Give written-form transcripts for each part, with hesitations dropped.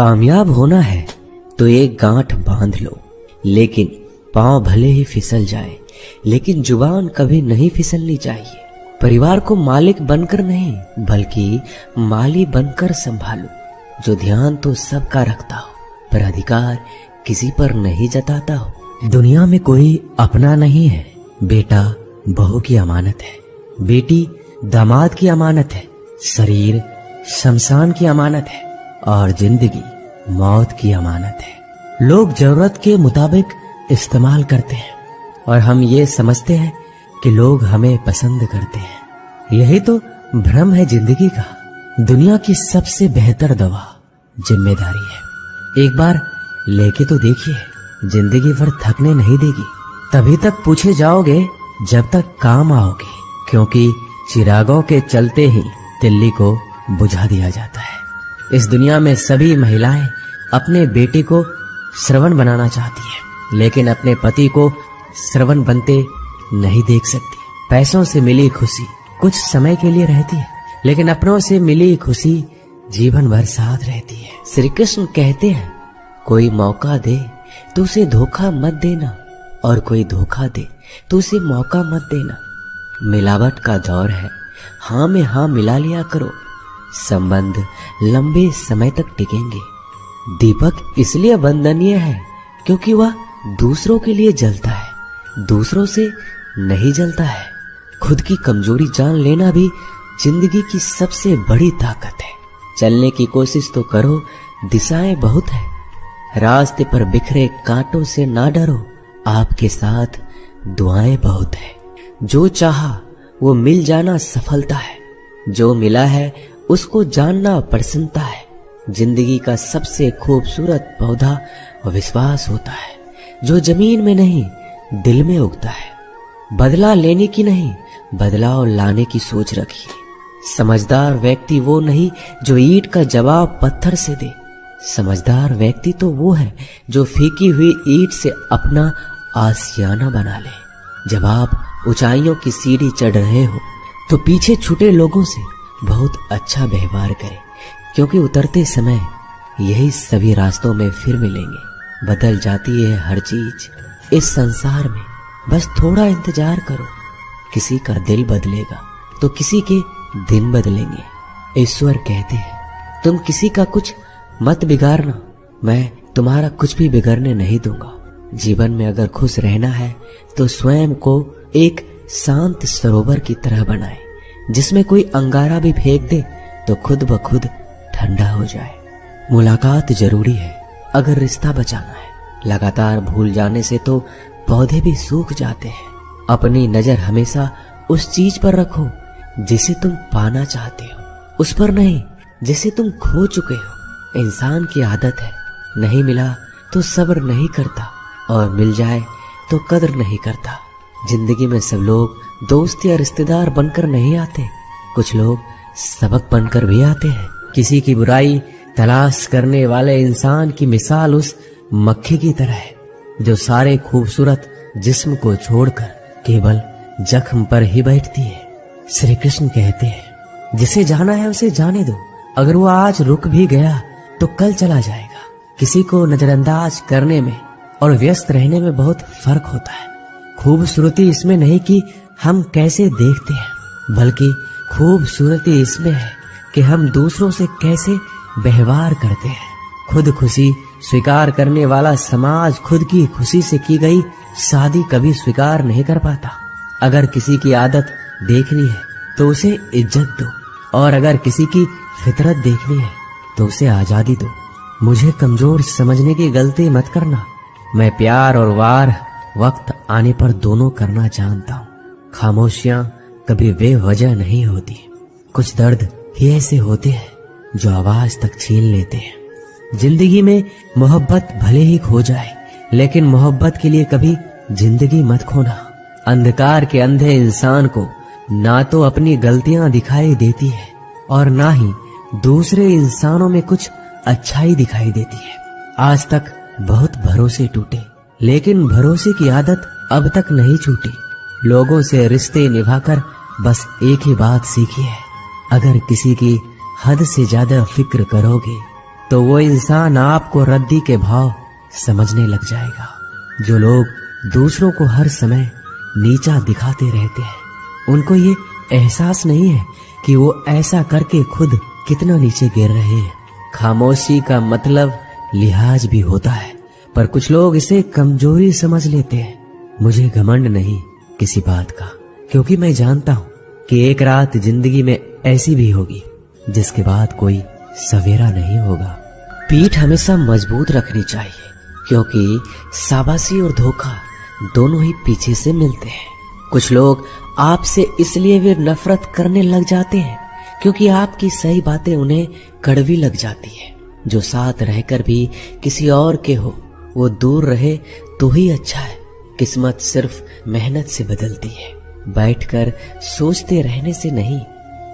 कामयाब होना है तो एक गांठ बांध लो, लेकिन पांव भले ही फिसल जाए, लेकिन जुबान कभी नहीं फिसलनी चाहिए। परिवार को मालिक बनकर नहीं बल्कि माली बनकर संभालो, जो ध्यान तो सबका रखता हो पर अधिकार किसी पर नहीं जताता हो। दुनिया में कोई अपना नहीं है। बेटा बहू की अमानत है, बेटी दामाद की अमानत है, शरीर शमशान की अमानत है और जिंदगी मौत की अमानत है। लोग जरूरत के मुताबिक इस्तेमाल करते हैं और हम ये समझते हैं कि लोग हमें पसंद करते हैं। यही तो भ्रम है जिंदगी का। दुनिया की सबसे बेहतर दवा जिम्मेदारी है। एक बार लेके तो देखिए, जिंदगी भर थकने नहीं देगी। तभी तक पूछे जाओगे जब तक काम आओगे, क्योंकि चिरागों के चलते ही तिल्ली को बुझा दिया जाता है। इस दुनिया में सभी महिलाएं अपने बेटे को श्रवण बनाना चाहती है, लेकिन अपने पति को श्रवण बनते नहीं देख सकती। पैसों से मिली खुशी कुछ समय के लिए रहती है, लेकिन अपनों से मिली खुशी जीवन भर साथ रहती है। श्री कृष्ण कहते हैं, कोई मौका दे तो उसे धोखा मत देना, और कोई धोखा दे तो उसे मौका मत देना। मिलावट का दौर है, हाँ में हाँ मिला लिया करो, संबंध लंबे समय तक टिकेंगे। दीपक इसलिए वंदनीय है क्योंकि वह दूसरों के लिए जलता है, दूसरों से नहीं जलता है। खुद की कमजोरी जान लेना भी जिंदगी की सबसे बड़ी ताकत है। चलने की कोशिश तो करो, दिशाएं बहुत है। रास्ते पर बिखरे कांटों से ना डरो, आपके साथ दुआएं बहुत है। जो चाहा वो मिल जाना सफलता है, जो मिला है उसको जानना प्रसन्नता है। जिंदगी का सबसे खूबसूरत पौधा विश्वास होता है, जो जमीन में नहीं दिल में उगता है। बदला लेने की नहीं, बदलाव लाने की सोच रखिए। समझदार व्यक्ति वो नहीं जो ईंट का जवाब पत्थर से दे। समझदार व्यक्ति तो वो है जो फीकी हुई ईंट से अपना आशियाना बना ले। जब आप ऊंचाइयों की सीढ़ी चढ़ रहे हो तो पीछे छूटे लोगों से बहुत अच्छा व्यवहार करें, क्योंकि उतरते समय यही सभी रास्तों में फिर मिलेंगे। बदल जाती है हर चीज इस संसार में, बस थोड़ा इंतजार करो। किसी का दिल बदलेगा तो किसी के दिन बदलेंगे। ईश्वर कहते हैं, तुम किसी का कुछ मत बिगाड़ना, मैं तुम्हारा कुछ भी बिगड़ने नहीं दूंगा। जीवन में अगर खुश रहना है तो स्वयं को एक शांत सरोवर की तरह बनाए, जिसमें कोई अंगारा भी फेंक दे तो खुद ब खुद ठंडा हो जाए। मुलाकात जरूरी है अगर रिश्ता बचाना है। लगातार भूल जाने से तो पौधे भी सूख जाते हैं। अपनी नजर हमेशा उस चीज पर रखो जिसे तुम पाना चाहते हो, उस पर नहीं जिसे तुम खो चुके हो। इंसान की आदत है, नहीं मिला तो सब्र नहीं करता, और मिल जाए तो कदर नहीं करता। जिंदगी में सब लोग दोस्त या रिश्तेदार बनकर नहीं आते, कुछ लोग सबक बनकर भी आते हैं। किसी की बुराई तलाश करने वाले इंसान की मिसाल उस मक्खी की तरह है जो सारे खूबसूरत जिस्म को छोड़कर केवल जख्म पर ही बैठती है। श्री कृष्ण कहते हैं, जिसे जाना है उसे जाने दो, अगर वो आज रुक भी गया तो कल चला जाएगा। किसी को नजरअंदाज करने में और व्यस्त रहने में बहुत फर्क होता है। खूबसूरती इसमें नहीं कि हम कैसे देखते हैं, बल्कि खूबसूरती इसमें है कि हम दूसरों से कैसे व्यवहार करते हैं। खुद खुशी स्वीकार करने वाला समाज खुद की खुशी से की गई शादी कभी स्वीकार नहीं कर पाता। अगर किसी की आदत देखनी है तो उसे इज्जत दो, और अगर किसी की फितरत देखनी है तो उसे आजादी दो। मुझे कमजोर समझने की गलती मत करना। मैं प्यार और वार वक्त आने पर दोनों करना जानता हूँ। खामोशियां कभी बेवजह नहीं होती। कुछ दर्द ही ऐसे होते हैं जो आवाज तक छीन लेते हैं। जिंदगी में मोहब्बत भले ही खो जाए, लेकिन मोहब्बत के लिए कभी जिंदगी मत खोना। अंधकार के अंधे इंसान को ना तो अपनी गलतियां दिखाई देती है और ना ही दूसरे इंसानों में कुछ अच्छाई दिखाई देती है। आज तक बहुत भरोसे टूटे, लेकिन भरोसे की आदत अब तक नहीं छूटी। लोगों से रिश्ते निभाकर बस एक ही बात सीखी है, अगर किसी की हद से ज्यादा फिक्र करोगे तो वो इंसान आपको रद्दी के भाव समझने लग जाएगा। जो लोग दूसरों को हर समय नीचा दिखाते रहते हैं, उनको ये एहसास नहीं है कि वो ऐसा करके खुद कितना नीचे गिर रहे हैं। खामोशी का मतलब लिहाज भी होता है, पर कुछ लोग इसे कमजोरी समझ लेते हैं। मुझे घमंड नहीं किसी बात का, क्योंकि मैं जानता हूँ कि एक रात जिंदगी में ऐसी भी होगी जिसके बाद कोई सवेरा नहीं होगा। पीठ हमेशा मजबूत रखनी चाहिए, क्योंकि शाबाशी और धोखा दोनों ही पीछे से मिलते हैं। कुछ लोग आपसे इसलिए भी नफरत करने लग जाते हैं क्योंकि आपकी सही बातें उन्हें कड़वी लग जाती है। जो साथ रहकर भी किसी और के हो, वो दूर रहे तो ही अच्छा है। किस्मत सिर्फ मेहनत से बदलती है, बैठकर सोचते रहने से नहीं।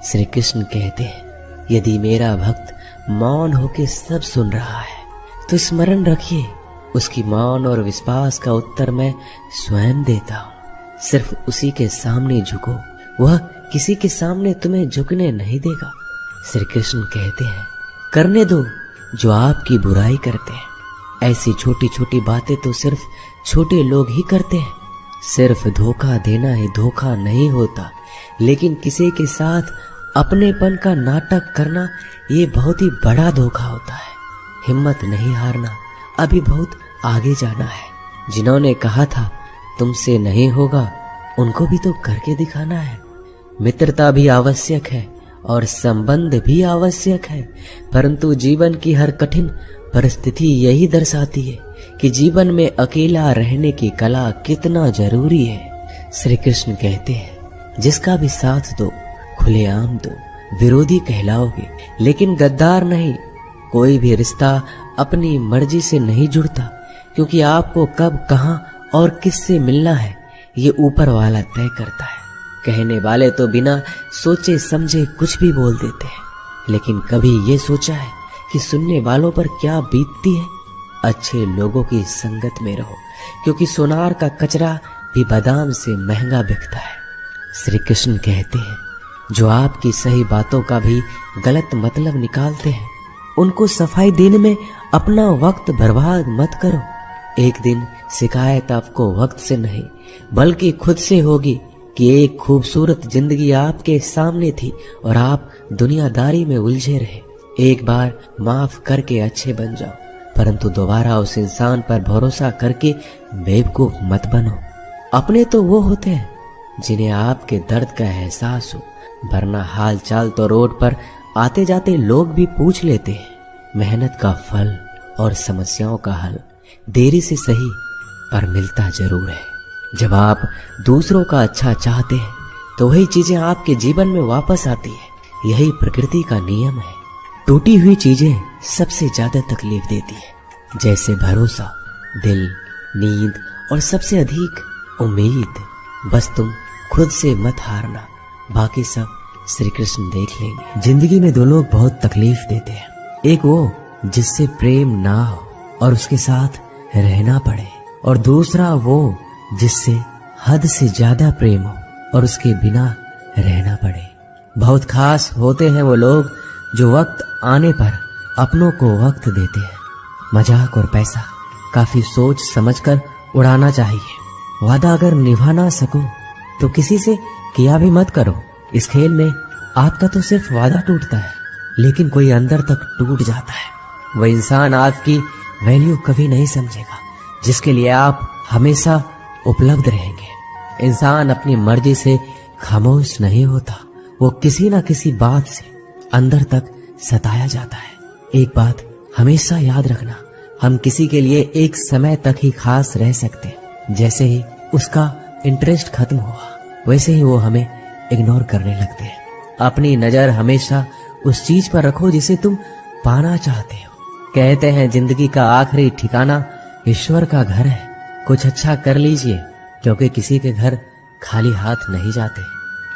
श्री कृष्ण कहते हैं, यदि मेरा भक्त मौन होके सब सुन रहा है तो स्मरण रखिए, उसकी मौन और विश्वास का उत्तर मैं स्वयं देता हूँ। सिर्फ उसी के सामने झुको, वह किसी के सामने तुम्हें झुकने नहीं देगा। श्री कृष्ण कहते हैं, करने दो जो आपकी बुराई करते हैं। ऐसी छोटी छोटी बातें तो सिर्फ छोटे लोग ही करते हैं। सिर्फ धोखा देना ही धोखा नहीं होता, लेकिन किसी के साथ अपनेपन का नाटक करना ये बहुत ही बड़ा धोखा होता है। हिम्मत नहीं हारना, अभी बहुत आगे जाना है। जिन्होंने कहा था तुमसे नहीं होगा, उनको भी तो करके दिखाना है। मित्रता भी आवश्यक है और संबंध भी आवश्यक है, परंतु जीवन की हर कठिन परिस्थिति यही दर्शाती है कि जीवन में अकेला रहने की कला कितना जरूरी है। श्री कृष्ण कहते हैं, जिसका भी साथ दो खुलेआम दो, विरोधी कहलाओगे लेकिन गद्दार नहीं। कोई भी रिश्ता अपनी मर्जी से नहीं जुड़ता, क्योंकि आपको कब, कहां और किससे मिलना है ये ऊपर वाला तय करता है। कहने वाले तो बिना सोचे समझे कुछ भी बोल देते हैं, लेकिन कभी ये सोचा है कि सुनने वालों पर क्या बीतती है। अच्छे लोगों की संगत में रहो, क्योंकि सोनार का कचरा भी बादाम से महंगा बिकता है। श्री कृष्ण कहते हैं, जो आपकी सही बातों का भी गलत मतलब निकालते हैं, उनको सफाई देने में अपना वक्त बर्बाद मत करो। एक दिन शिकायत आपको वक्त से नहीं बल्कि खुद से होगी कि एक खूबसूरत जिंदगी आपके सामने थी और आप दुनियादारी में उलझे रहे। एक बार माफ करके अच्छे बन जाओ, परंतु दोबारा उस इंसान पर भरोसा करके बेवकूफ मत बनो। अपने तो वो होते हैं जिन्हें आपके दर्द का एहसास हो, वरना हाल चाल तो रोड पर आते जाते लोग भी पूछ लेते हैं। मेहनत का फल और समस्याओं का हल देरी से सही पर मिलता जरूर है। जब आप दूसरों का अच्छा चाहते हैं तो वही चीजें आपके जीवन में वापस आती है। यही प्रकृति का नियम है। टूटी हुई चीजें सबसे ज्यादा तकलीफ देती है, जैसे भरोसा, दिल, नींद और सबसे अधिक उम्मीद। बस तुम खुद से मत हारना, बाकी सब श्री कृष्ण देख लेंगे। जिंदगी में दो लोग बहुत तकलीफ देते हैं, एक वो जिससे प्रेम ना हो और उसके साथ रहना पड़े, और दूसरा वो जिससे हद से ज्यादा प्रेम हो और उसके बिना रहना पड़े। बहुत खास होते हैं वो लोग जो वक्त आने पर अपनों को वक्त देते हैं। मजाक और पैसा काफी सोच समझकर उड़ाना चाहिए। वादा अगर निभा ना सको तो किसी से किया भी मत करो। इस खेल में आपका तो सिर्फ वादा टूटता है, लेकिन कोई अंदर तक टूट जाता है। वह इंसान आपकी वैल्यू कभी नहीं समझेगा जिसके लिए आप हमेशा उपलब्ध रहेंगे। इंसान अपनी मर्जी से खामोश नहीं होता, वो किसी ना किसी बात से अंदर तक सताया जाता है। एक बात हमेशा याद रखना, हम किसी के लिए एक समय तक ही खास रह सकते हैं। जैसे ही उसका इंटरेस्ट खत्म हुआ, वैसे ही वो हमें इग्नोर करने लगते हैं। अपनी नजर हमेशा उस चीज पर रखो जिसे तुम पाना चाहते हो। कहते हैं जिंदगी का आखिरी ठिकाना ईश्वर का घर है। कुछ अच्छा कर लीजिए, क्योंकि किसी के घर खाली हाथ नहीं जाते।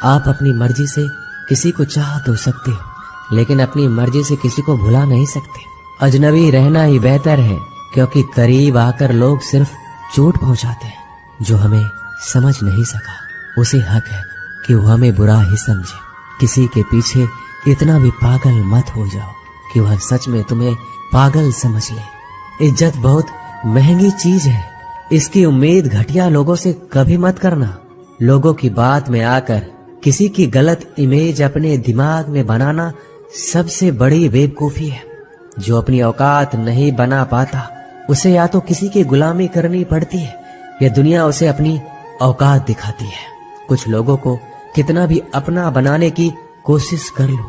आप अपनी मर्जी से किसी को चाह तो सकते हो, लेकिन अपनी मर्जी से किसी को भुला नहीं सकते। अजनबी रहना ही बेहतर है, क्योंकि करीब आकर लोग सिर्फ चोट पहुंचाते हैं। जो हमें समझ नहीं सका, उसे हक है कि वो हमें बुरा ही समझे। किसी के पीछे इतना भी पागल मत हो जाओ कि वह सच में तुम्हें पागल समझ ले। इज्जत बहुत महंगी चीज है, इसकी उम्मीद घटिया लोगों से कभी मत करना। लोगों की बात में आकर किसी की गलत इमेज अपने दिमाग में बनाना सबसे बड़ी बेवकूफी है। जो अपनी औकात नहीं बना पाता उसे या तो किसी की गुलामी करनी पड़ती है या दुनिया उसे अपनी औकात दिखाती है। कुछ लोगों को कितना भी अपना बनाने की कोशिश कर लो,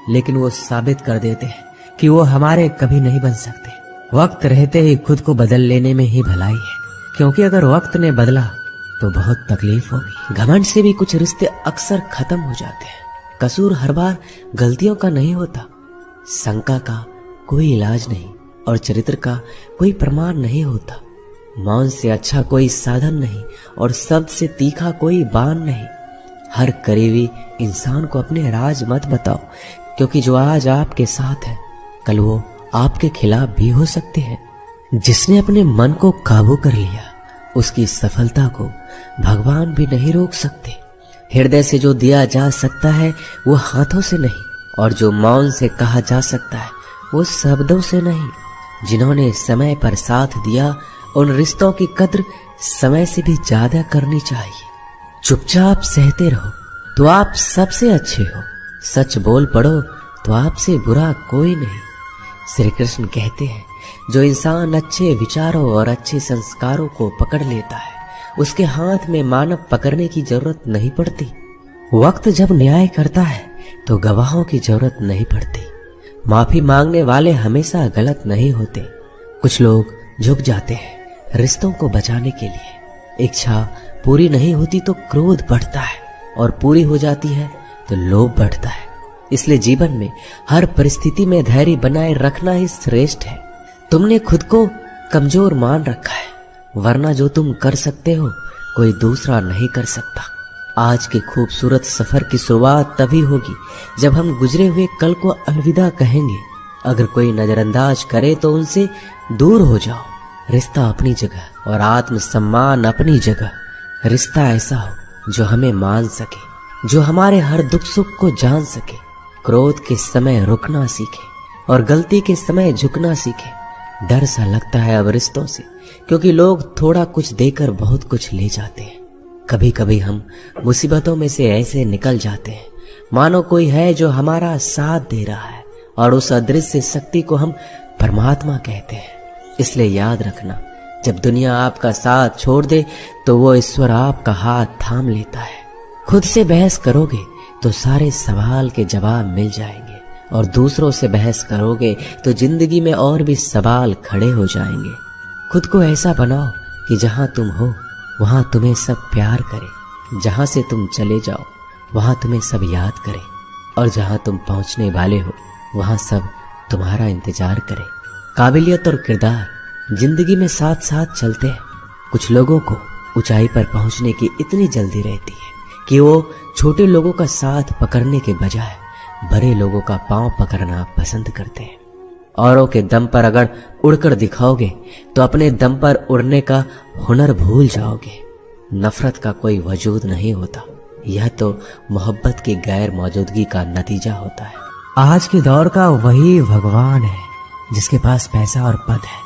लेकिन वो साबित कर देते हैं कि वो हमारे कभी नहीं बन सकते। वक्त रहते ही खुद को बदल लेने में ही भलाई है, क्योंकि अगर वक्त ने बदला तो बहुत तकलीफ होगी। घमंड से भी कुछ रिश्ते अक्सर खत्म हो जाते हैं। कसूर हर बार गलतियों का नहीं होता, शंका का कोई इलाज नहीं और चरित्र का कोई प्रमाण नहीं होता। मौन से अच्छा कोई साधन नहीं और शब्द से तीखा कोई बाण नहीं। हर करीबी इंसान को अपने राज मत बताओ, क्योंकि जो आज आपके साथ है कल वो आपके खिलाफ भी हो सकते हैं। जिसने अपने मन को काबू कर लिया उसकी सफलता को भगवान भी नहीं रोक सकते। हृदय से जो दिया जा सकता है वो हाथों से नहीं, और जो मौन से कहा जा सकता है वो शब्दों से नहीं। जिन्होंने समय पर साथ दिया उन रिश्तों की कद्र समय से भी ज्यादा करनी चाहिए। चुपचाप सहते रहो तो आप सबसे अच्छे हो, सच बोल पड़ो तो आपसे बुरा कोई नहीं। श्री कृष्ण कहते हैं, जो इंसान अच्छे विचारों और अच्छे संस्कारों को पकड़ लेता है उसके हाथ में मानव पकड़ने की जरूरत नहीं पड़ती। वक्त जब न्याय करता है तो गवाहों की जरूरत नहीं पड़ती। माफी मांगने वाले हमेशा गलत नहीं होते। कुछ लोग झुक जाते हैं रिश्तों को बचाने के लिए। इच्छा पूरी नहीं होती तो क्रोध बढ़ता है, और पूरी हो जाती है तो लोभ बढ़ता है। इसलिए जीवन में हर परिस्थिति में धैर्य बनाए रखना ही श्रेष्ठ है। तुमने खुद को कमजोर मान रखा है, वरना जो तुम कर सकते हो कोई दूसरा नहीं कर सकता। आज के खूबसूरत सफर की शुरुआत तभी होगी जब हम गुजरे हुए कल को अलविदा कहेंगे। अगर कोई नजरअंदाज करे तो उनसे दूर हो जाओ। रिश्ता अपनी जगह और आत्मसम्मान अपनी जगह। रिश्ता ऐसा हो जो हमें मान सके, जो हमारे हर दुख सुख को जान सके, क्रोध के समय रुकना सीखे और गलती के समय झुकना सीखे। डर सा लगता है अब रिश्तों से, क्योंकि लोग थोड़ा कुछ देकर बहुत कुछ ले जाते हैं। कभी कभी हम मुसीबतों में से ऐसे निकल जाते हैं मानो कोई है जो हमारा साथ दे रहा है, और उस अदृश्य शक्ति को हम परमात्मा कहते हैं। इसलिए याद रखना, जब दुनिया आपका साथ छोड़ दे तो वो ईश्वर आपका हाथ थाम लेता है। खुद से बहस करोगे तो सारे सवाल के जवाब मिल जाएंगे, और दूसरों से बहस करोगे तो जिंदगी में और भी सवाल खड़े हो जाएंगे। खुद को ऐसा बनाओ कि जहां तुम हो वहां तुम्हें सब प्यार करे, जहां से तुम चले जाओ वहां तुम्हें सब याद करे, और जहां तुम पहुंचने वाले हो वहां सब तुम्हारा इंतजार करे। काबिलियत और किरदार जिंदगी में साथ साथ चलते हैं। कुछ लोगों को ऊंचाई पर पहुंचने की इतनी जल्दी रहती है कि वो छोटे लोगों का साथ पकड़ने के बजाय बड़े लोगों का पांव पकड़ना पसंद करते हैं। औरों के दम पर अगर उड़कर दिखाओगे तो अपने दम पर उड़ने का हुनर भूल जाओगे। नफरत का कोई वजूद नहीं होता, यह तो मोहब्बत की गैर मौजूदगी का नतीजा होता है। आज के दौर का वही भगवान है जिसके पास पैसा और पद है।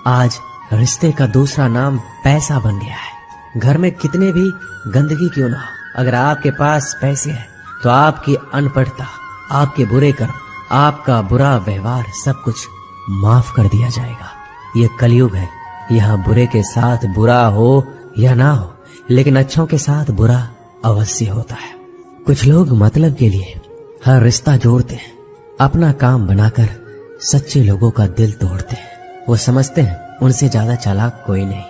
आज रिश्ते का दूसरा नाम पैसा बन गया है। घर में कितने भी गंदगी क्यों ना हो, अगर आपके पास पैसे हैं तो आपकी अनपढ़ता, आपके बुरे कर्म, आपका बुरा व्यवहार सब कुछ माफ कर दिया जाएगा। ये कलयुग है, यहाँ बुरे के साथ बुरा हो या ना हो, लेकिन अच्छों के साथ बुरा अवश्य होता है। कुछ लोग मतलब के लिए हर रिश्ता जोड़ते हैं, अपना काम बनाकर सच्चे लोगों का दिल तोड़ते हैं। वो समझते हैं उनसे ज्यादा चालाक कोई नहीं,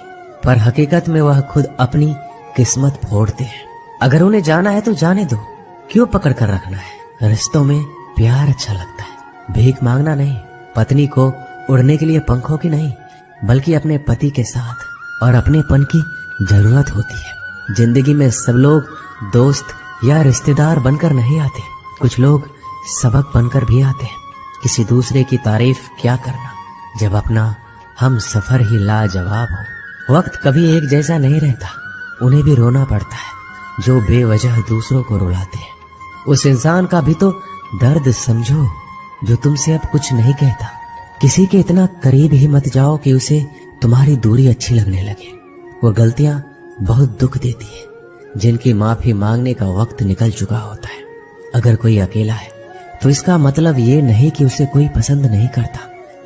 पर हकीकत में वह खुद अपनी किस्मत फोड़ते हैं। अगर उन्हें जाना है तो जाने दो, क्यों पकड़ कर रखना है। रिश्तों में प्यार अच्छा लगता है, भीख मांगना नहीं। पत्नी को उड़ने के लिए पंखों की नहीं, बल्कि अपने पति के साथ और अपनेपन की जरूरत होती है। जिंदगी में सब लोग दोस्त या रिश्तेदार बनकर नहीं आते, कुछ लोग सबक बनकर भी आते हैं। किसी दूसरे की तारीफ क्या करना जब अपना हम सफर ही लाजवाब हो। वक्त कभी एक जैसा नहीं रहता, उन्हें भी रोना पड़ता है जो बेवजह दूसरों को रुलाते हैं। उस इंसान का भी तो दर्द समझो जो तुमसे अब कुछ नहीं कहता। किसी के इतना करीब ही मत जाओ कि उसे तुम्हारी दूरी अच्छी लगने लगे। वो गलतियां बहुत दुख देती है जिनकी माफी मांगने का वक्त निकल चुका होता है। अगर कोई अकेला है तो इसका मतलब ये नहीं कि उसे कोई पसंद नहीं करता,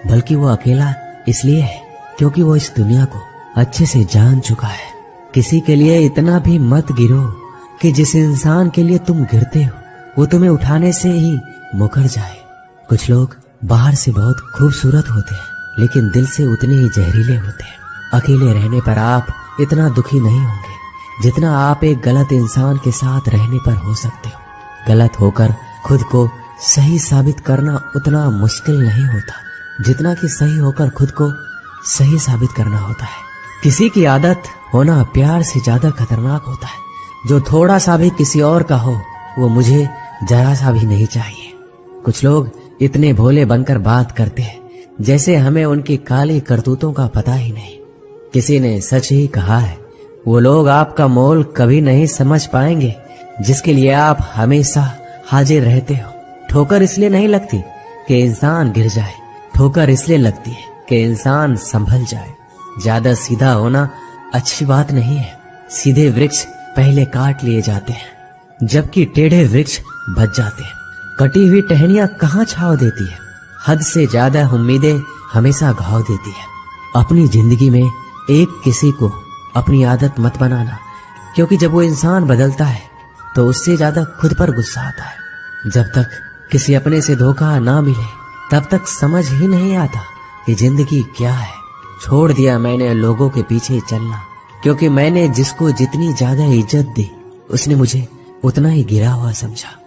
बल्कि वो अकेला इसलिए है क्योंकि वो इस दुनिया को अच्छे से जान चुका है। किसी के लिए इतना भी मत गिरो कि जिस इंसान के लिए तुम गिरते हो वो तुम्हें उठाने से ही मुकर जाए। कुछ लोग बाहर से बहुत खूबसूरत होते हैं लेकिन दिल से उतने ही जहरीले होते हैं। अकेले रहने पर आप इतना दुखी नहीं होंगे जितना आप एक गलत इंसान के साथ रहने पर हो सकते हो। गलत होकर खुद को सही साबित करना उतना मुश्किल नहीं होता जितना कि सही होकर खुद को सही साबित करना होता है। किसी की आदत होना प्यार से ज्यादा खतरनाक होता है। जो थोड़ा सा भी किसी और का हो वो मुझे जरा सा भी नहीं चाहिए। कुछ लोग इतने भोले बनकर बात करते हैं जैसे हमें उनकी काली करतूतों का पता ही नहीं। किसी ने सच ही कहा है, वो लोग आपका मोल कभी नहीं समझ पाएंगे जिसके लिए आप हमेशा हाजिर रहते हो। ठोकर इसलिए नहीं लगती कि इंसान गिर जाए, ठोकर इसलिए लगती है कि इंसान संभल जाए। ज्यादा सीधा होना अच्छी बात नहीं है। सीधे वृक्ष पहले काट लिए जाते हैं जबकि टेढ़े वृक्ष बच जाते हैं। कटी हुई टहनियां कहाँ छांव देती है। हद से ज्यादा उम्मीदें हमेशा घाव देती है। अपनी जिंदगी में एक किसी को अपनी आदत मत बनाना, क्योंकि जब वो इंसान बदलता है तो उससे ज्यादा खुद पर गुस्सा आता है। जब तक किसी अपने से धोखा ना मिले तब तक समझ ही नहीं आता कि जिंदगी क्या है। छोड़ दिया मैंने लोगों के पीछे चलना, क्योंकि मैंने जिसको जितनी ज्यादा इज्जत दी उसने मुझे उतना ही गिरा हुआ समझा।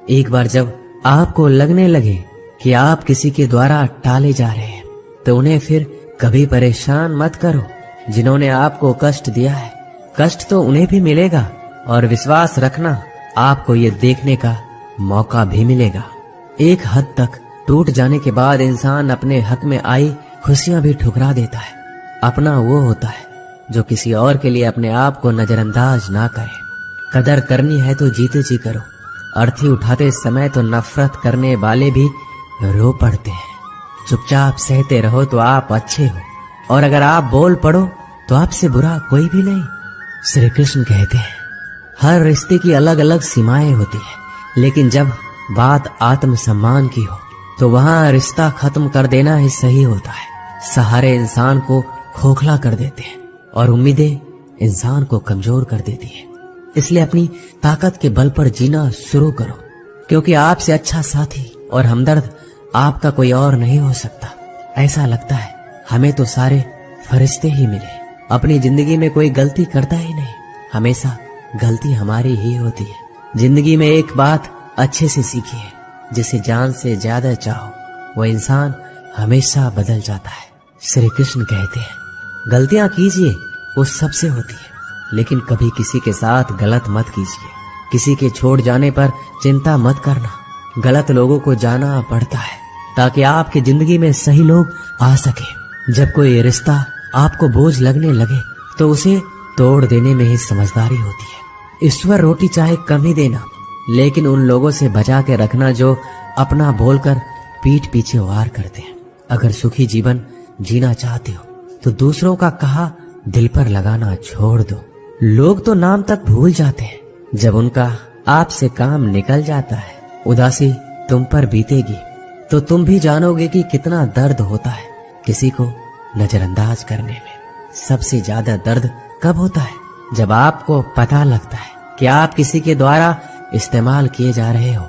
एक बार जब आपको लगने लगे कि आप किसी के द्वारा टाले जा रहे हैं तो उन्हें फिर कभी परेशान मत करो जिन्होंने आपको कष्ट दिया है। कष्ट तो उन्हें भी मिलेगा और विश्वास रखना आपको ये देखने का मौका भी मिलेगा। एक हद तक टूट जाने के बाद इंसान अपने हक में आई खुशियां भी ठुकरा देता है। अपना वो होता है जो किसी और के लिए अपने आप को नजरअंदाज ना करे। कदर करनी है तो जीते जी करो। अर्थी उठाते समय तो नफरत करने वाले भी रो पड़ते हैं। चुपचाप सहते रहो तो आप अच्छे हो, और अगर आप बोल पड़ो तो आपसे बुरा कोई भी नहीं। श्री कृष्ण कहते हैं, हर रिश्ते की अलग अलग सीमाएं होती है, लेकिन जब बात आत्मसम्मान की हो तो वहां रिश्ता खत्म कर देना ही सही होता है। सहारे इंसान को खोखला कर देते हैं और उम्मीदें इंसान को कमजोर कर देती है। इसलिए अपनी ताकत के बल पर जीना शुरू करो, क्योंकि आपसे अच्छा साथी और हमदर्द आपका कोई और नहीं हो सकता। ऐसा लगता है हमें तो सारे फरिश्ते ही मिले। अपनी जिंदगी में कोई गलती करता ही नहीं, हमेशा गलती हमारी ही होती है। जिंदगी में एक बात अच्छे से सीखिए, जिसे जान से ज्यादा चाहो वो इंसान हमेशा बदल जाता है। श्री कृष्ण कहते हैं, गलतियां कीजिए वो सबसे होती है, लेकिन कभी किसी के साथ गलत मत कीजिए। किसी के छोड़ जाने पर चिंता मत करना। गलत लोगों को जाना पड़ता है ताकि आपकी जिंदगी में सही लोग आ सके। जब कोई रिश्ता आपको बोझ लगने लगे तो उसे तोड़ देने में ही समझदारी होती है। ईश्वर रोटी चाहे कम ही देना, लेकिन उन लोगों से बचा के रखना जो अपना बोलकर पीठ पीछे वार करते हैं। अगर सुखी जीवन जीना चाहते हो तो दूसरों का कहा दिल पर लगाना छोड़ दो। लोग तो नाम तक भूल जाते हैं, जब उनका आपसे काम निकल जाता है। उदासी तुम पर बीतेगी तो तुम भी जानोगे कि कितना दर्द होता है किसी को नजरअंदाज करने में। सबसे ज्यादा दर्द कब होता है? जब आपको पता लगता है कि आप किसी के द्वारा इस्तेमाल किए जा रहे हो,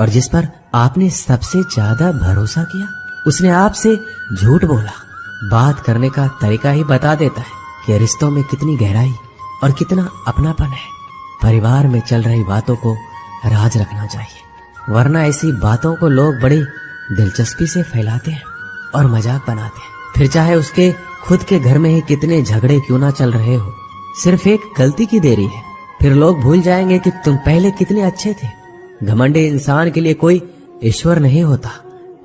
और जिस पर आपने सबसे ज्यादा भरोसा किया उसने आपसे झूठ बोला। बात करने का तरीका ही बता देता है कि रिश्तों में कितनी गहराई और कितना अपनापन है। परिवार में चल रही बातों को राज रखना चाहिए, वरना ऐसी बातों को लोग बड़ी दिलचस्पी से फैलाते हैं और मजाक बनाते हैं। फिर चाहे उसके खुद के घर में ही कितने झगड़े क्यों ना चल रहे हो, सिर्फ एक गलती की देरी है, फिर लोग भूल जाएंगे कि तुम पहले कितने अच्छे थे। घमंडी इंसान के लिए कोई ईश्वर नहीं होता,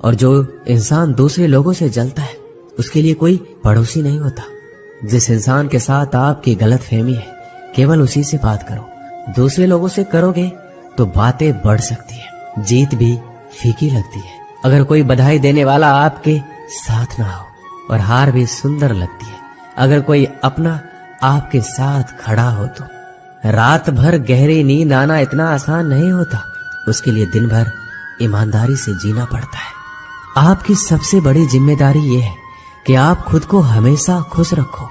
और जो इंसान दूसरे लोगों से जलता है उसके लिए कोई पड़ोसी नहीं होता। जिस इंसान के साथ आपकी गलतफहमी है केवल उसी से बात करो। दूसरे लोगों से करोगे तो बातें बढ़ सकती है, जीत भी फीकी लगती है। अगर कोई बधाई देने वाला आपके साथ ना हो, और हार भी सुंदर लगती है अगर कोई अपना आपके साथ खड़ा हो तो। रात भर गहरी नींद आना इतना आसान नहीं होता, उसके लिए दिन भर ईमानदारी से जीना पड़ता है। आपकी सबसे बड़ी जिम्मेदारी यह है कि आप खुद को हमेशा खुश रखो।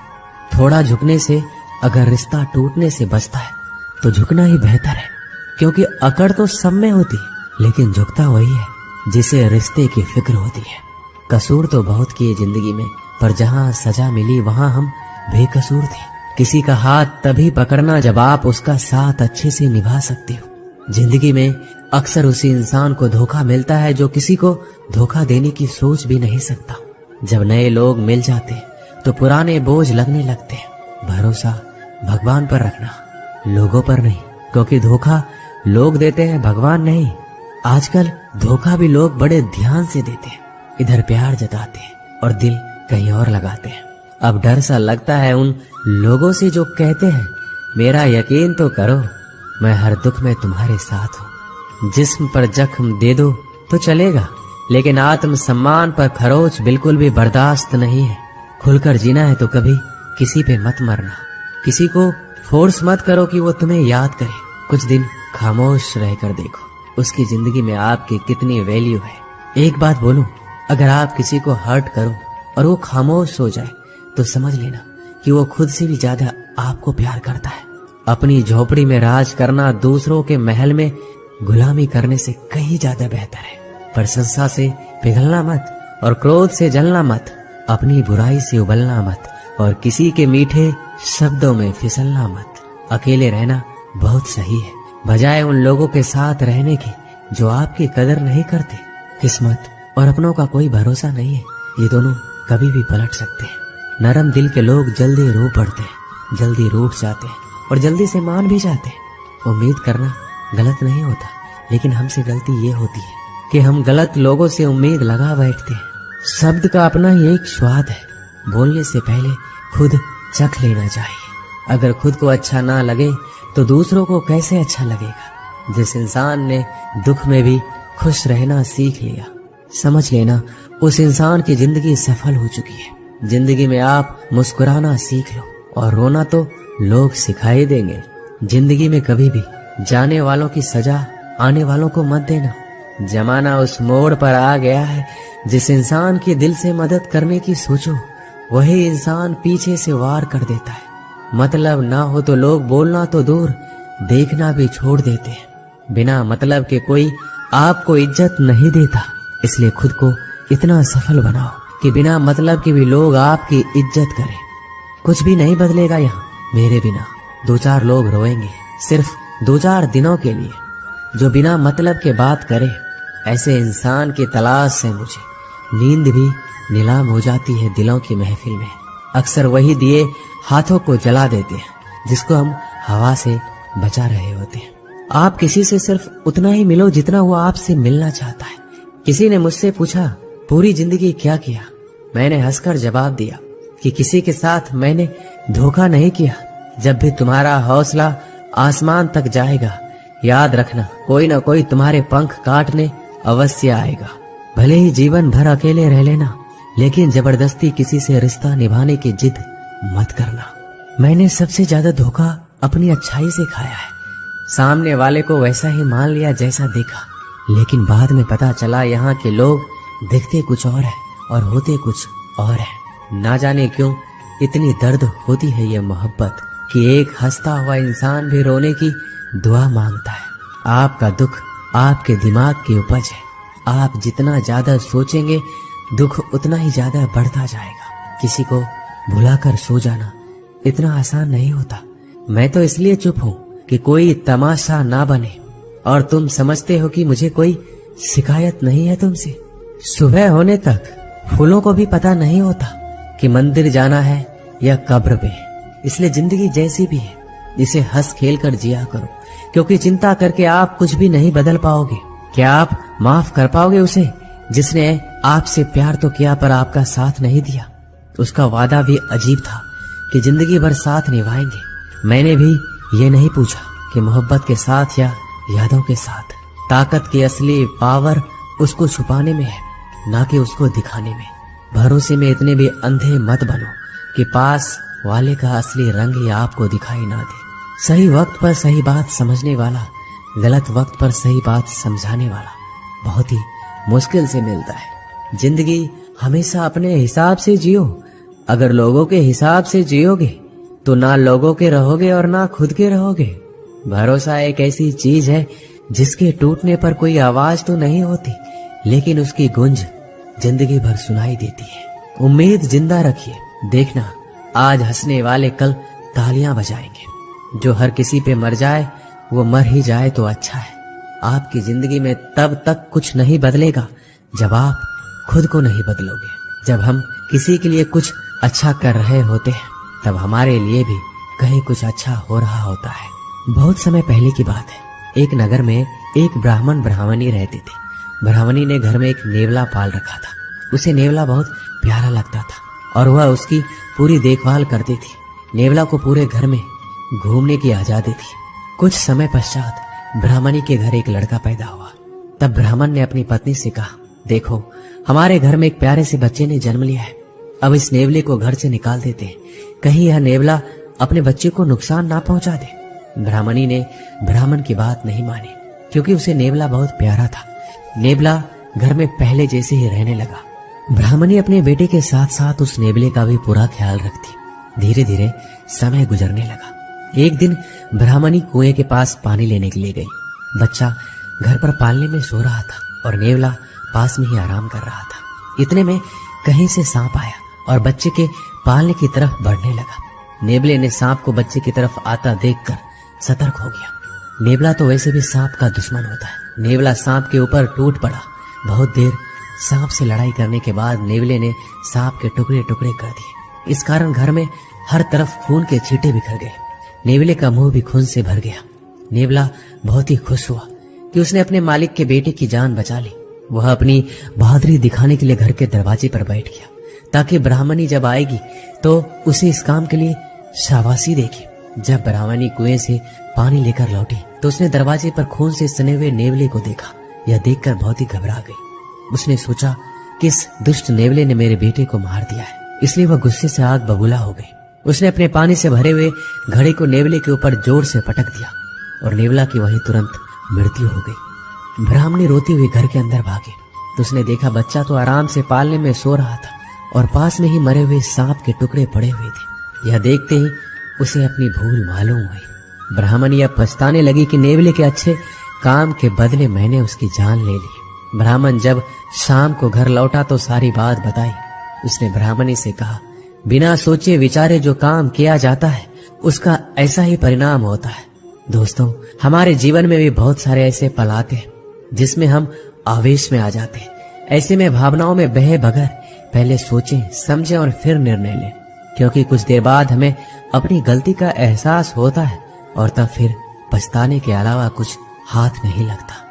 थोड़ा झुकने से अगर रिश्ता टूटने से बचता है तो झुकना ही बेहतर है, क्योंकि अकड़ तो सब में होती है, लेकिन झुकता वही है जिसे रिश्ते की फिक्र होती है। कसूर तो बहुत किए जिंदगी में, पर जहां सजा मिली वहां हम बेकसूर थे। किसी का हाथ तभी पकड़ना जब आप उसका साथ अच्छे से निभा सकते हो। जिंदगी में अक्सर उसी इंसान को धोखा मिलता है जो किसी को धोखा देने की सोच भी नहीं सकता। जब नए लोग मिल जाते हैं तो पुराने बोझ लगने लगते हैं। भरोसा भगवान पर रखना, लोगों पर नहीं, क्योंकि धोखा लोग देते हैं, भगवान नहीं। आजकल धोखा भी लोग बड़े ध्यान से देते हैं, इधर प्यार जताते हैं और दिल कहीं और लगाते हैं। अब डर सा लगता है उन लोगों से जो कहते हैं मेरा यकीन तो करो, मैं हर दुख में तुम्हारे साथ हूँ। जिस्म पर जख्म दे दो तो चलेगा, लेकिन आत्म सम्मान पर खरोच बिल्कुल भी बर्दाश्त नहीं है। खुलकर जीना है तो कभी किसी पे मत मरना। किसी को फोर्स मत करो कि वो तुम्हें याद करे। कुछ दिन खामोश रहकर देखो उसकी जिंदगी में आपकी कितनी वैल्यू है। एक बात बोलूं, अगर आप किसी को हर्ट करो और वो खामोश हो जाए तो समझ लेना कि वो खुद से भी ज्यादा आपको प्यार करता है। अपनी झोपड़ी में राज करना दूसरों के महल में गुलामी करने से कहीं ज्यादा बेहतर है। प्रशंसा से पिघलना मत और क्रोध से जलना मत। अपनी बुराई से उबलना मत और किसी के मीठे शब्दों में फिसलना मत। अकेले रहना बहुत सही है, बजाय उन लोगों के साथ रहने के जो आपकी कदर नहीं करते। किस्मत और अपनों का कोई भरोसा नहीं है, ये दोनों कभी भी पलट सकते हैं। नरम दिल के लोग जल्दी रो पड़ते हैं, जल्दी रूठ जाते हैं और जल्दी से मान भी जाते हैं। उम्मीद करना गलत नहीं होता, लेकिन हमसे गलती ये होती है कि हम गलत लोगों से उम्मीद लगा बैठते हैं। शब्द का अपना ही एक स्वाद है, बोलने से पहले खुद चख लेना चाहिए। अगर खुद को अच्छा ना लगे तो दूसरों को कैसे अच्छा लगेगा। जिस इंसान ने दुख में भी खुश रहना सीख लिया, समझ लेना उस इंसान की जिंदगी सफल हो चुकी है। जिंदगी में आप मुस्कुराना सीख लो और रोना तो लोग सिखाई देंगे। जिंदगी में कभी भी जाने वालों की सजा आने वालों को मत देना। जमाना उस मोड़ पर आ गया है, जिस इंसान की दिल से मदद करने की सोचो वही इंसान पीछे से वार कर देता है। मतलब ना हो तो लोग बोलना तो दूर, देखना भी छोड़ देते हैं। बिना मतलब के कोई आपको इज्जत नहीं देता, इसलिए खुद को इतना सफल बनाओ कि बिना मतलब के भी लोग आपकी इज्जत करें। कुछ भी नहीं बदलेगा यहाँ मेरे बिना। 2-4 लोग रोएंगे सिर्फ 2-4 दिनों के लिए, जो बिना मतलब के बात करे। ऐसे इंसान की तलाश से मुझे नींद भी नीलाम हो जाती है दिलों की महफिल में। अक्सर वही दिए हाथों को जला देते हैं जिसको हम हवा से बचा रहे होते हैं। आप किसी से सिर्फ उतना ही मिलो जितना वो आपसे मिलना चाहता है। किसी ने मुझसे पूछा पूरी जिंदगी क्या किया, मैंने हंसकर जवाब दिया कि किसी के साथ मैंने धोखा नहीं किया। जब भी तुम्हारा हौसला आसमान तक जाएगा, याद रखना कोई ना कोई तुम्हारे पंख काटने अवश्य आएगा। भले ही जीवन भर अकेले रह लेना, लेकिन जबरदस्ती किसी से रिश्ता निभाने की जिद मत करना। मैंने सबसे ज्यादा धोखा अपनी अच्छाई से खाया है। सामने वाले को वैसा ही मान लिया जैसा देखा, लेकिन बाद में पता चला यहाँ के लोग दिखते कुछ और है और होते कुछ और है। ना जाने क्यों इतनी दर्द होती है ये मोहब्बत कि एक हंसता हुआ इंसान भी रोने की दुआ मांगता है। आपका दुख आपके दिमाग की उपज है। आप जितना ज्यादा सोचेंगे दुख उतना ही ज्यादा बढ़ता जाएगा। किसी को भुलाकर सो जाना इतना आसान नहीं होता। मैं तो इसलिए चुप हूँ कि कोई तमाशा ना बने, और तुम समझते हो कि मुझे कोई शिकायत नहीं है तुमसे। सुबह होने तक फूलों को भी पता नहीं होता कि मंदिर जाना है या कब्र पे। इसलिए जिंदगी जैसी भी है इसे हंस खेल कर जिया करो, क्योंकि चिंता करके आप कुछ भी नहीं बदल पाओगे। क्या आप माफ कर पाओगे उसे जिसने आपसे प्यार तो किया पर आपका साथ नहीं दिया? उसका वादा भी अजीब था कि जिंदगी भर साथ निभाएंगे। मैंने भी ये नहीं पूछा कि मोहब्बत के साथ या यादों के साथ। ताकत की असली पावर उसको छुपाने में है, ना कि उसको दिखाने में। भरोसे में इतने भी अंधे मत बनो कि पास वाले का असली रंग ही आपको दिखाई ना दे। सही वक्त पर सही बात समझने वाला, गलत वक्त पर सही बात समझाने वाला बहुत ही मुश्किल से मिलता है। जिंदगी हमेशा अपने हिसाब से जियो। अगर लोगों के हिसाब से जियोगे तो ना लोगों के रहोगे और ना खुद के रहोगे। भरोसा एक ऐसी चीज है जिसके टूटने पर कोई आवाज तो नहीं होती, लेकिन उसकी गूंज जिंदगी भर सुनाई देती है। उम्मीद जिंदा रखिए, देखना आज हंसने वाले कल तालियां बजाएंगे। जो हर किसी पे मर जाए वो मर ही जाए तो अच्छा है। आपकी जिंदगी में तब तक कुछ नहीं बदलेगा जब आप खुद को नहीं बदलोगे। जब हम किसी के लिए कुछ अच्छा कर रहे होते हैं तब हमारे लिए भी कहीं कुछ अच्छा हो रहा होता है। बहुत समय पहले की बात है। एक नगर में एक ब्राह्मण ब्राह्मणी रहते थे। ब्राह्मणी ने घर में एक नेवला पाल रखा था। उसे नेवला बहुत प्यारा लगता था और वह उसकी पूरी देखभाल करती थी। नेवला को पूरे घर में घूमने की आजादी थी। कुछ समय पश्चात ब्राह्मणी के घर एक लड़का पैदा हुआ। तब ब्राह्मण ने अपनी पत्नी से कहा, देखो हमारे घर में एक प्यारे से बच्चे ने जन्म लिया है। अब इस नेवले को घर से निकाल देते हैं, कहीं यह नेवला अपने बच्चे को नुकसान ना पहुंचा दे। ब्राह्मणी ने ब्राह्मण की बात नहीं मानी, क्योंकि उसे नेवला बहुत प्यारा था। नेवला घर में पहले जैसे ही रहने लगा। ब्राह्मणी अपने बेटे के साथ साथ उस नेवले का भी पूरा ख्याल रखती। धीरे धीरे समय गुजरने लगा। एक दिन ब्राह्मणी कुएं के पास पानी लेने के लिए गई। बच्चा घर पर पालने में सो रहा था और नेवला पास में ही आराम कर रहा था। इतने में कहीं से सांप आया और बच्चे के पालने की तरफ बढ़ने लगा। नेवले ने सांप को बच्चे की तरफ आता देखकर सतर्क हो गया। नेवला तो वैसे भी सांप का दुश्मन होता है। नेवला सांप के ऊपर टूट पड़ा। बहुत देर सांप से लड़ाई करने के बाद नेवले ने सांप के टुकड़े टुकड़े कर दिए। इस कारण घर में हर तरफ खून के छींटे बिखर गए। नेवले का मुंह भी खून से भर गया। नेवला बहुत ही खुश हुआ कि उसने अपने मालिक के बेटे की जान बचा ली। वह अपनी बहादुरी दिखाने के लिए घर के दरवाजे पर बैठ गया, ताकि ब्राह्मणी जब आएगी तो उसे इस काम के लिए शाबाशी देगी। जब ब्राह्मणी कुएं से पानी लेकर लौटी तो उसने दरवाजे पर खून से सने हुए नेवले को देखा। यह देखकर बहुत ही घबरा गई। उसने सोचा कि इस दुष्ट नेवले ने मेरे बेटे को मार दिया है, इसलिए वह गुस्से से आग बबूला हो गई। उसने अपने पानी से भरे हुए घड़े को नेवले के ऊपर जोर से पटक दिया और नेवला की वहीं तुरंत मृत्यु हो गई। ब्राह्मणी रोती हुई घर के अंदर भागी तो उसने देखा बच्चा तो आराम से पालने में सो रहा था और पास में ही मरे हुए सांप के टुकड़े पड़े हुए थे। यह देखते ही उसे अपनी भूल मालूम हुई। ब्राह्मणी अब पछताने लगी कि नेवले के अच्छे काम के बदले मैंने उसकी जान ले ली। ब्राह्मण जब शाम को घर लौटा तो सारी बात बताई। उसने ब्राह्मणी से कहा, बिना सोचे विचारे जो काम किया जाता है उसका ऐसा ही परिणाम होता है। दोस्तों, हमारे जीवन में भी बहुत सारे ऐसे पल आते हैं जिसमें हम आवेश में आ जाते हैं। ऐसे में भावनाओं में बहे बगैर पहले सोचें, समझें और फिर निर्णय लें, क्योंकि कुछ देर बाद हमें अपनी गलती का एहसास होता है और तब फिर पछताने के अलावा कुछ हाथ नहीं लगता।